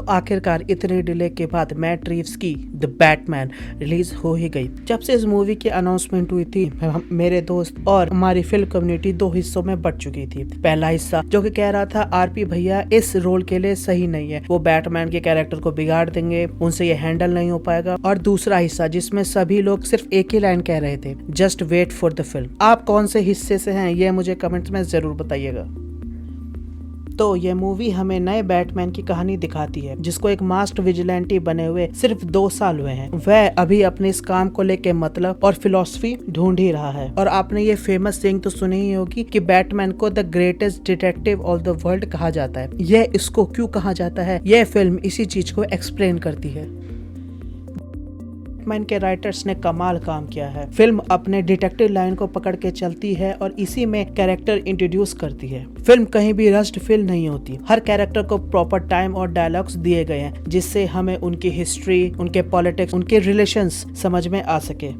आखिरकार इतने डिले के बाद मैट रीव्स की द बैटमैन रिलीज हो ही गई। जब से इस मूवी की अनाउंसमेंट हुई थी, मेरे दोस्त और हमारी फिल्म कम्युनिटी दो हिस्सों में बट चुकी थी। पहला हिस्सा जो कि कह रहा था आरपी भैया इस रोल के लिए सही नहीं है, वो बैटमैन के कैरेक्टर को बिगाड़ देंगे, उनसे ये हैंडल नहीं हो पाएगा। और दूसरा हिस्सा जिसमें सभी लोग सिर्फ एक ही लाइन कह रहे थे, just wait for the film. आप कौन से हिस्से से हैं ये मुझे कमेंट्स में जरूर बताइएगा। तो ये मूवी हमें नए बैटमैन की कहानी दिखाती है, जिसको एक मास्टर विजिलेंटी बने हुए सिर्फ 2 साल हुए हैं। वह अभी अपने इस काम को लेके मतलब और फिलॉसफी ढूंढ ही रहा है। और आपने ये फेमस सेइंग तो सुनी ही होगी कि बैटमैन को the greatest detective of the world कहा जाता है। यह इसको क्यों कहा जाता है, यह फिल्म इसी चीज को एक्सप्लेन करती है। बैटमैन के राइटर्स ने कमाल काम किया है। फिल्म अपने डिटेक्टिव लाइन को पकड़ के चलती है और इसी में कैरेक्टर इंट्रोड्यूस करती है। फिल्म कहीं भी रश्ड फील नहीं होती। हर कैरेक्टर को प्रॉपर टाइम और डायलॉग्स दिए गए हैं, जिससे हमें उनकी हिस्ट्री, उनके पॉलिटिक्स, उनके रिलेशंस समझ में आ सके।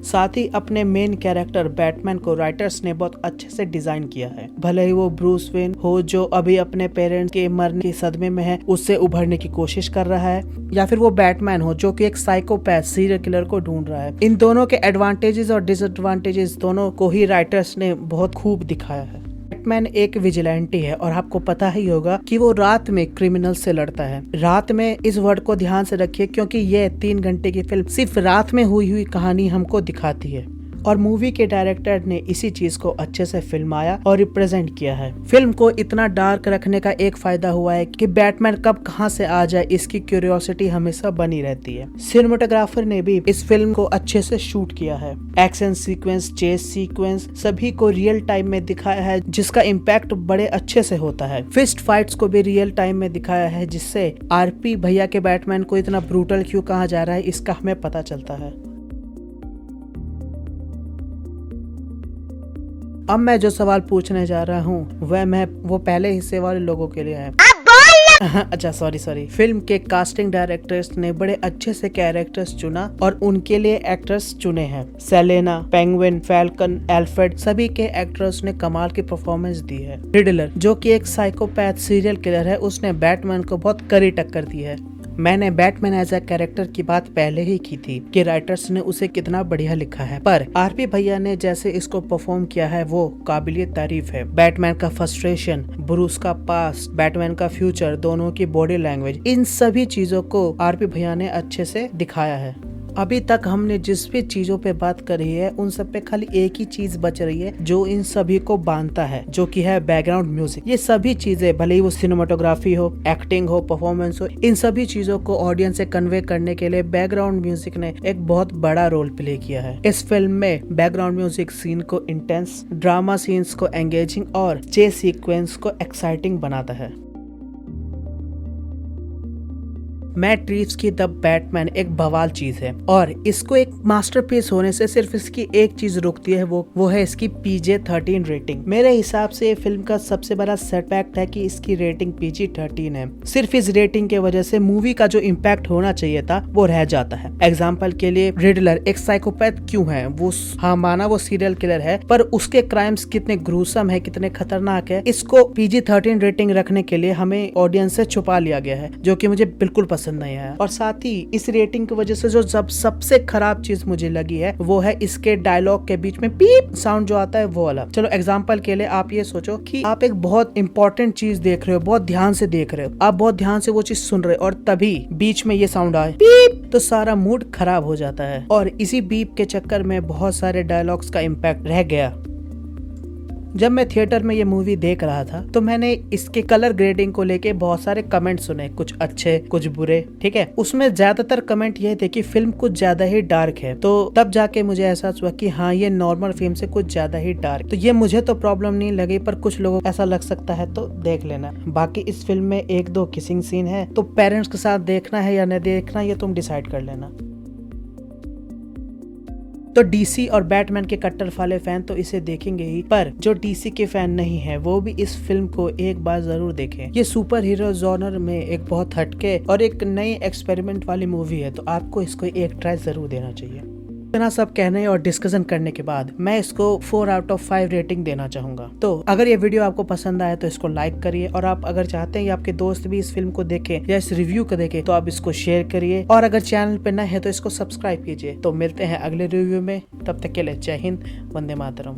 साथ ही अपने मेन कैरेक्टर बैटमैन को राइटर्स ने बहुत अच्छे से डिजाइन किया है। भले ही वो ब्रूस वेन हो जो अभी अपने पेरेंट्स के मरने के सदमे में है, उससे उभरने की कोशिश कर रहा है, या फिर वो बैटमैन हो जो कि एक साइकोपैथ सीरियल किलर को ढूंढ रहा है। इन दोनों के एडवांटेजेस और डिसएडवांटेजेस दोनों को ही राइटर्स ने बहुत खूब दिखाया है। बैटमैन एक विजिलेंटी है और आपको पता ही होगा कि वो रात में क्रिमिनल से लड़ता है। रात में इस वर्ड को ध्यान से रखिए, क्योंकि ये 3 घंटे की फिल्म सिर्फ रात में हुई कहानी हमको दिखाती है। और मूवी के डायरेक्टर ने इसी चीज को अच्छे से फिल्माया और रिप्रेजेंट किया है। फिल्म को इतना डार्क रखने का एक फायदा हुआ है कि बैटमैन कब कहां से आ जाए इसकी क्यूरियोसिटी हमेशा बनी रहती है। सिनेमेटोग्राफर ने भी इस फिल्म को अच्छे से शूट किया है। एक्शन सीक्वेंस, चेस सीक्वेंस सभी को रियल टाइम में दिखाया है, जिसका इम्पैक्ट बड़े अच्छे से होता है। फिस्ट फाइट्स को भी रियल टाइम में दिखाया है, जिससे आरपी भैया के बैटमैन को इतना ब्रूटल क्यों कहा जा रहा है इसका हमें पता चलता है। अब मैं जो सवाल पूछने जा रहा हूँ वो पहले हिस्से वाले लोगों के लिए है। अच्छा सॉरी। फिल्म के कास्टिंग डायरेक्टर्स ने बड़े अच्छे से कैरेक्टर्स चुना और उनके लिए एक्टर्स चुने हैं। सेलेना, पेंगुइन, फैल्कन, एल्फ्रेड सभी के एक्टर्स ने कमाल की परफॉर्मेंस दी है। रिडलर जो कि एक साइकोपैथ सीरियल किलर है, उसने बैटमैन को बहुत कड़ी टक्कर दी है। मैंने बैटमैन एज अ कैरेक्टर की बात पहले ही की थी कि राइटर्स ने उसे कितना बढ़िया लिखा है, पर आरपी भैया ने जैसे इसको परफॉर्म किया है वो काबिलियत तारीफ है। बैटमैन का फ्रस्ट्रेशन, ब्रूस का पास्ट, बैटमैन का फ्यूचर, दोनों की बॉडी लैंग्वेज, इन सभी चीजों को आरपी भैया ने अच्छे से दिखाया है। अभी तक हमने जिस भी चीजों पे बात करी है उन सब पे खाली एक ही चीज बच रही है जो इन सभी को बांधता है, जो कि है बैकग्राउंड म्यूजिक। ये सभी चीजें, भले ही वो सिनेमाटोग्राफी हो, एक्टिंग हो, परफॉर्मेंस हो, इन सभी चीजों को ऑडियंस से कन्वे करने के लिए बैकग्राउंड म्यूजिक ने एक बहुत बड़ा रोल प्ले किया है। इस फिल्म में बैकग्राउंड म्यूजिक सीन को इंटेंस, ड्रामा सीन्स को एंगेजिंग और चेस सीक्वेंस को एक्साइटिंग बनाता है। मैट रीव्स की द बैटमैन एक बवाल चीज है और इसको एक मास्टरपीस होने से सिर्फ इसकी एक चीज रोकती है, वो है इसकी PG-13 रेटिंग। मेरे हिसाब से ये फिल्म का सबसे बड़ा सेटबैक है कि इसकी रेटिंग PG-13 है। सिर्फ इस रेटिंग के वजह से मूवी का जो इम्पैक्ट होना चाहिए था वो रह जाता है। एग्जाम्पल के लिए रिडलर एक साइकोपैथ क्यों है, वो माना वो सीरियल किलर है, पर उसके क्राइम्स कितने ग्रूसम है, कितने खतरनाक है, इसको PG-13 रेटिंग रखने के लिए हमें ऑडियंस से छुपा लिया गया है, जो कि मुझे बिल्कुल पसंद नहीं आया। और साथ ही इस रेटिंग की वजह से जो सबसे खराब चीज मुझे लगी है वो है इसके डायलॉग के बीच में पीप साउंड जो आता है वो वाला। चलो एग्जांपल के लिए आप ये सोचो कि आप एक बहुत इंपॉर्टेंट चीज देख रहे हो, बहुत ध्यान से देख रहे हो, आप बहुत ध्यान से वो चीज सुन रहे हो और तभी बीच में ये साउंड आए पीप, तो सारा मूड खराब हो जाता है। और इसी बीप के चक्कर में बहुत सारे डायलॉग्स का इम्पैक्ट रह गया। जब मैं थिएटर में ये मूवी देख रहा था तो मैंने इसके कलर ग्रेडिंग को लेके बहुत सारे कमेंट सुने, कुछ अच्छे कुछ बुरे, ठीक है। उसमें ज्यादातर कमेंट ये थे कि फिल्म कुछ ज्यादा ही डार्क है, तो तब जाके मुझे एहसास हुआ कि हाँ ये नॉर्मल फिल्म से कुछ ज्यादा ही डार्क। तो ये मुझे तो प्रॉब्लम नहीं लगी, पर कुछ लोगों को ऐसा लग सकता है तो देख लेना। बाकी इस फिल्म में 1-2 किसिंग सीन है, तो पेरेंट्स के साथ देखना है या नहीं देखना ये तुम डिसाइड कर लेना। तो डीसी और बैटमैन के कट्टर वाले फैन तो इसे देखेंगे ही, पर जो डीसी के फैन नहीं है वो भी इस फिल्म को एक बार जरूर देखें। ये सुपर हीरो जॉनर में एक बहुत हटके और एक नई एक्सपेरिमेंट वाली मूवी है, तो आपको इसको एक ट्राई जरूर देना चाहिए। इतना सब कहने और डिस्कशन करने के बाद मैं इसको 4 आउट ऑफ 5 रेटिंग देना चाहूंगा। तो अगर ये वीडियो आपको पसंद आए तो इसको लाइक करिए, और आप अगर चाहते हैं कि आपके दोस्त भी इस फिल्म को देखें या इस रिव्यू को देखें तो आप इसको शेयर करिए, और अगर चैनल पे नए हैं तो इसको सब्सक्राइब कीजिए। तो मिलते हैं अगले रिव्यू में, तब तक के लिए जय हिंद, वंदे मातरम।